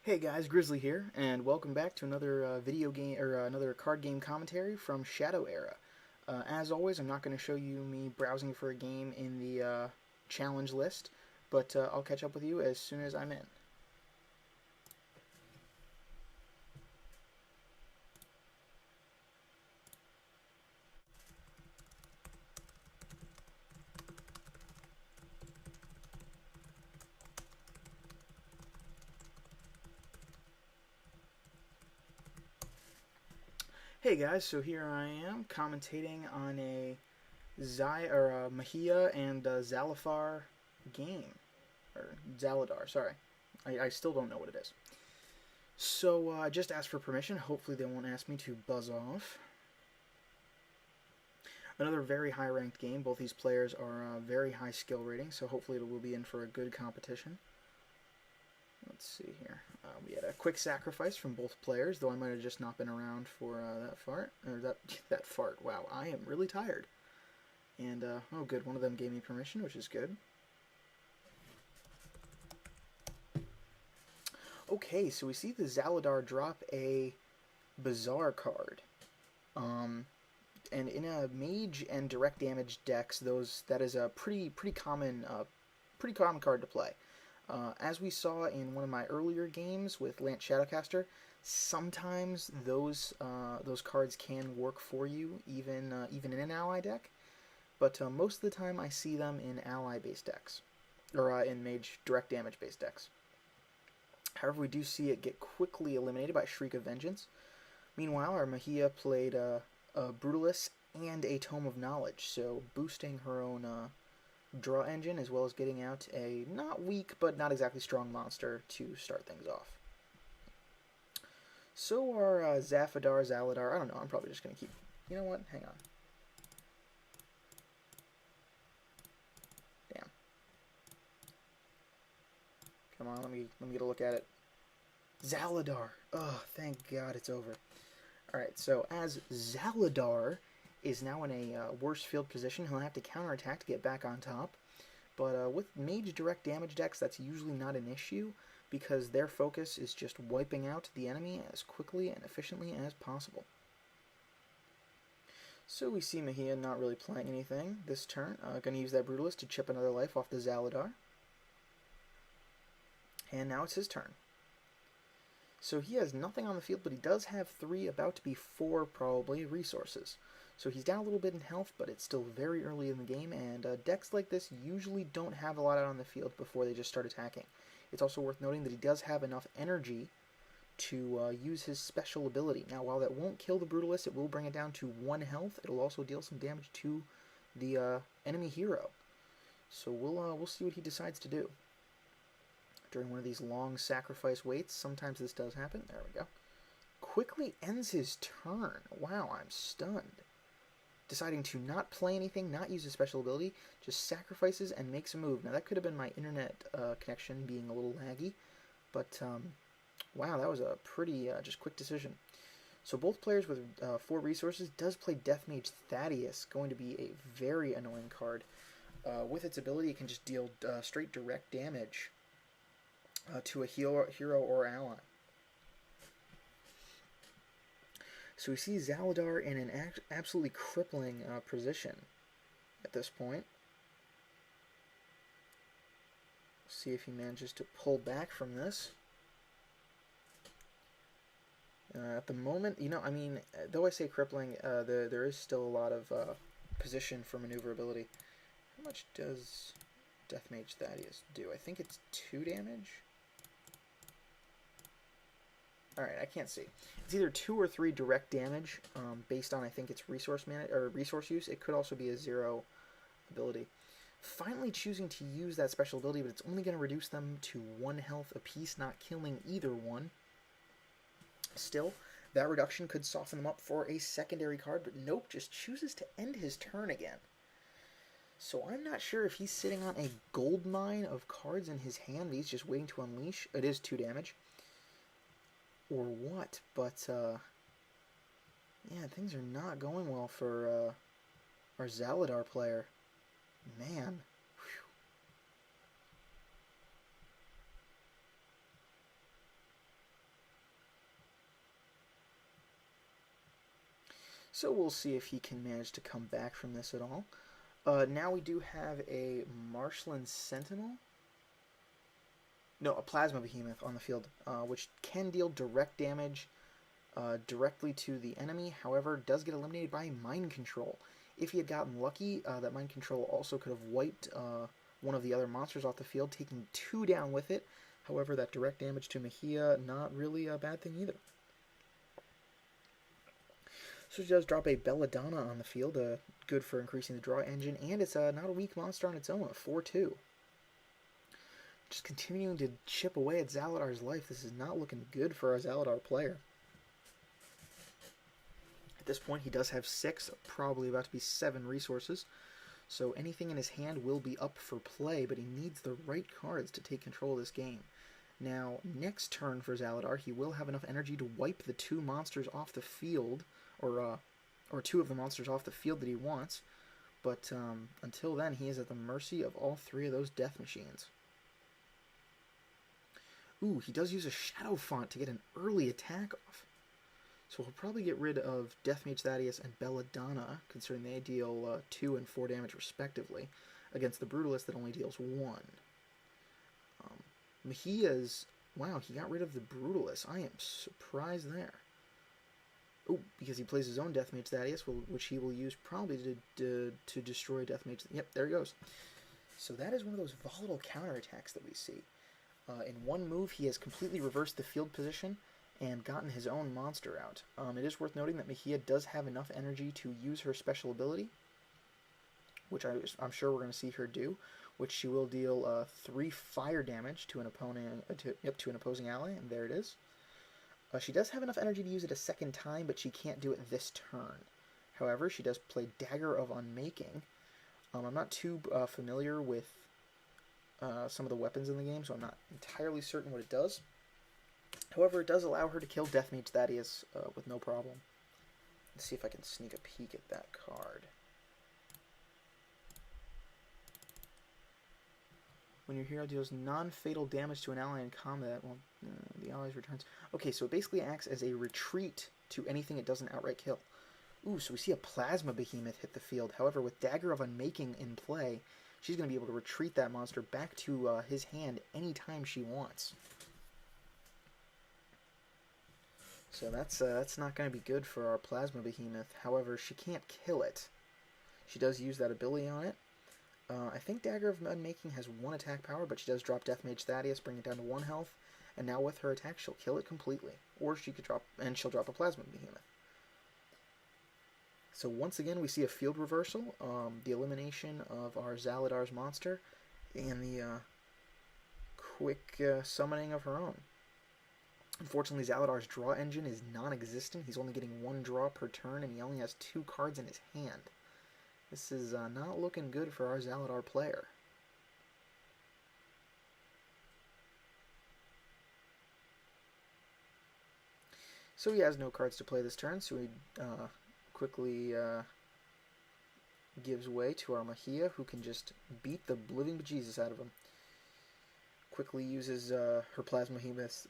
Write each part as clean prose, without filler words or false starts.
Hey guys, Grizzly here, and welcome back to another video game or another card game commentary from Shadow Era. As always, I'm not going to show you me browsing for a game in the challenge list, but I'll catch up with you as soon as I'm in. Hey guys, so here I am commentating on a Majiya and Zalafar game, or Zaladar. Sorry, I still don't know what it is. So I just asked for permission. Hopefully they won't ask me to buzz off. Another very high ranked game. Both these players are very high skill rating, so hopefully it will be in for a good competition. Let's see here. We had a quick sacrifice from both players, though I might have just not been around for that fart. Or that fart. Wow, I am really tired. And, oh good, one of them gave me permission, which is good. Okay, so we see the Zaladar drop a bizarre card. And in a mage and direct damage decks, that is a pretty common card to play. As we saw in one of my earlier games with Lance Shadowcaster, sometimes those cards can work for you even in an ally deck, but most of the time I see them in ally-based decks, or in mage direct damage-based decks. However, we do see it get quickly eliminated by Shriek of Vengeance. Meanwhile, our Majiya played a Brutalis and a Tome of Knowledge, so boosting her own draw engine, as well as getting out a not weak but not exactly strong monster to start things off. So our Zaladar, I don't know, I'm probably just going to keep... You know what? Hang on. Damn. Come on, let me get a look at it. Zaladar! Oh, thank God it's over. Alright, so as Zaladar is now in a worse field position, he'll have to counterattack to get back on top. But with mage direct damage decks, that's usually not an issue, because their focus is just wiping out the enemy as quickly and efficiently as possible. So we see Majiya not really playing anything this turn. Going to use that Brutalist to chip another life off the Zaladar. And now it's his turn. So he has nothing on the field, but he does have 3, about to be 4 probably, resources. So he's down a little bit in health, but it's still very early in the game, and decks like this usually don't have a lot out on the field before they just start attacking. It's also worth noting that he does have enough energy to use his special ability. Now, while that won't kill the Brutalist, it will bring it down to 1 health. It'll also deal some damage to the enemy hero. So we'll see what he decides to do. During one of these long sacrifice waits, sometimes this does happen. There we go. Quickly ends his turn. Wow, I'm stunned. Deciding to not play anything, not use a special ability, just sacrifices and makes a move. Now, that could have been my internet connection being a little laggy, but wow, that was a pretty just quick decision. So both players with 4 resources does play Death Mage Thaddeus, going to be a very annoying card. With its ability, it can just deal straight direct damage to a hero or ally. So we see Zaladar in an absolutely crippling position at this point. See if he manages to pull back from this. At the moment, you know, I mean, though I say crippling, there is still a lot of position for maneuverability. How much does Death Mage Thaddeus do? I think it's 2 damage? Alright, I can't see. It's either 2 or 3 direct damage, based on, I think, its resource use. It could also be a 0 ability. Finally choosing to use that special ability, but it's only going to reduce them to 1 health apiece, not killing either one. Still, that reduction could soften them up for a secondary card, but nope, just chooses to end his turn again. So I'm not sure if he's sitting on a gold mine of cards in his hand that he's just waiting to unleash. It is 2 damage. Or what, but yeah, things are not going well for our Zaladar player. Man. Whew. So we'll see if he can manage to come back from this at all. Now we do have a Marshland Sentinel. No, a Plasma Behemoth on the field, which can deal direct damage directly to the enemy. However, does get eliminated by Mind Control. If he had gotten lucky, that Mind Control also could have wiped one of the other monsters off the field, taking 2 down with it. However, that direct damage to Majiya, not really a bad thing either. So she does drop a Belladonna on the field, good for increasing the draw engine, and it's not a weak monster on its own, a 4-2. Just continuing to chip away at Zaladar's life. This is not looking good for our Zaladar player. At this point, he does have 6, probably about to be 7 resources. So anything in his hand will be up for play, but he needs the right cards to take control of this game. Now, next turn for Zaladar, he will have enough energy to wipe the 2 monsters off the field, or 2 of the monsters off the field that he wants. But until then, he is at the mercy of all 3 of those death machines. Ooh, he does use a Shadow Font to get an early attack off. So he'll probably get rid of Death Mage Thaddeus and Belladonna, considering they deal 2 and 4 damage respectively, against the Brutalist that only deals 1. Majiya's... Wow, he got rid of the Brutalist. I am surprised there. Oh, because he plays his own Death Mage Thaddeus, which he will use probably to destroy Death Mage... Yep, there he goes. So that is one of those volatile counterattacks that we see. In one move, he has completely reversed the field position and gotten his own monster out. It is worth noting that Majiya does have enough energy to use her special ability, which I'm sure we're going to see her do, which she will deal 3 fire damage to an opposing ally, and there it is. She does have enough energy to use it a second time, but she can't do it this turn. However, she does play Dagger of Unmaking. I'm not too familiar with some of the weapons in the game, so I'm not entirely certain what it does. However, it does allow her to kill Death Mage Thaddeus with no problem. Let's see if I can sneak a peek at that card. When your hero deals non-fatal damage to an ally in combat, well, the ally's returns... Okay, so it basically acts as a retreat to anything it doesn't outright kill. Ooh, so we see a Plasma Behemoth hit the field. However, with Dagger of Unmaking in play, she's going to be able to retreat that monster back to his hand anytime she wants. So that's not going to be good for our Plasma Behemoth. However, she can't kill it. She does use that ability on it. I think Dagger of Unmaking has 1 attack power, but she does drop Death Mage Thaddeus, bring it down to 1 health. And now with her attack, she'll kill it completely. Or she could she'll drop a Plasma Behemoth. So once again, we see a field reversal, the elimination of our Zaladar's monster, and the quick summoning of her own. Unfortunately, Zaladar's draw engine is non-existent. He's only getting 1 draw per turn, and he only has 2 cards in his hand. This is not looking good for our Zaladar player. So he has no cards to play this turn, so he quickly gives way to our Majiya, who can just beat the living bejesus out of him. Quickly uses her Plasma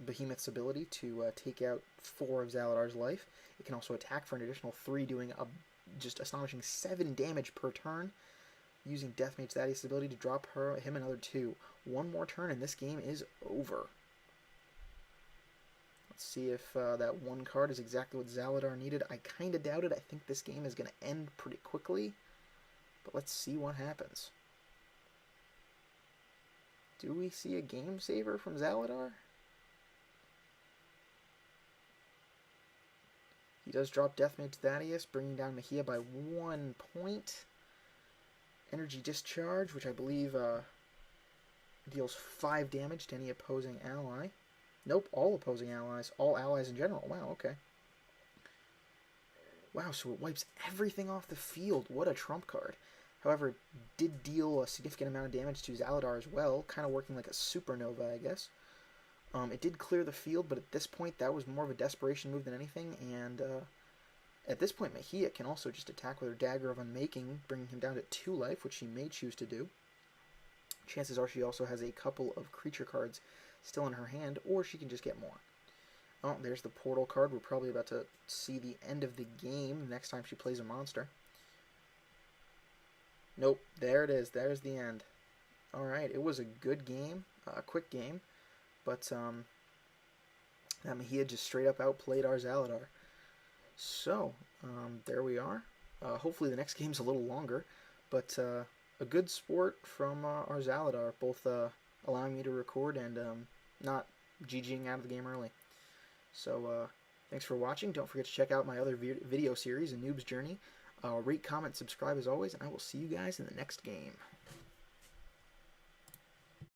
Behemoth's ability to take out 4 of Zaladar's life. It can also attack for an additional 3, doing a just astonishing 7 damage per turn, using Death Mage Thaddeus' ability to drop him another 2. 1 more turn and this game is over. Let's see if that 1 card is exactly what Zaladar needed. I kind of doubt it. I think this game is going to end pretty quickly, but let's see what happens. Do we see a game saver from Zaladar? He does drop Death Mage Thaddeus, bringing down Majiya by 1 point. Energy Discharge, which I believe deals 5 damage to any opposing ally. Nope, all opposing allies. All allies in general. Wow, okay. Wow, so it wipes everything off the field. What a trump card. However, it did deal a significant amount of damage to Zaladar as well, kind of working like a supernova, I guess. It did clear the field, but at this point, that was more of a desperation move than anything, and at this point, Majiya can also just attack with her Dagger of Unmaking, bringing him down to 2 life, which she may choose to do. Chances are she also has a couple of creature cards still in her hand, or she can just get more. Oh, there's the portal card. We're probably about to see the end of the game next time she plays a monster. Nope, there it is. There's the end. Alright, it was a good game, a quick game, but that Majiya just straight up outplayed our Zaladar. So, there we are. Hopefully the next game's a little longer, but a good sport from our Zaladar, both allowing me to record and not GGing out of the game early. So, thanks for watching. Don't forget to check out my other video series, A Noob's Journey. Rate, comment, subscribe as always, and I will see you guys in the next game.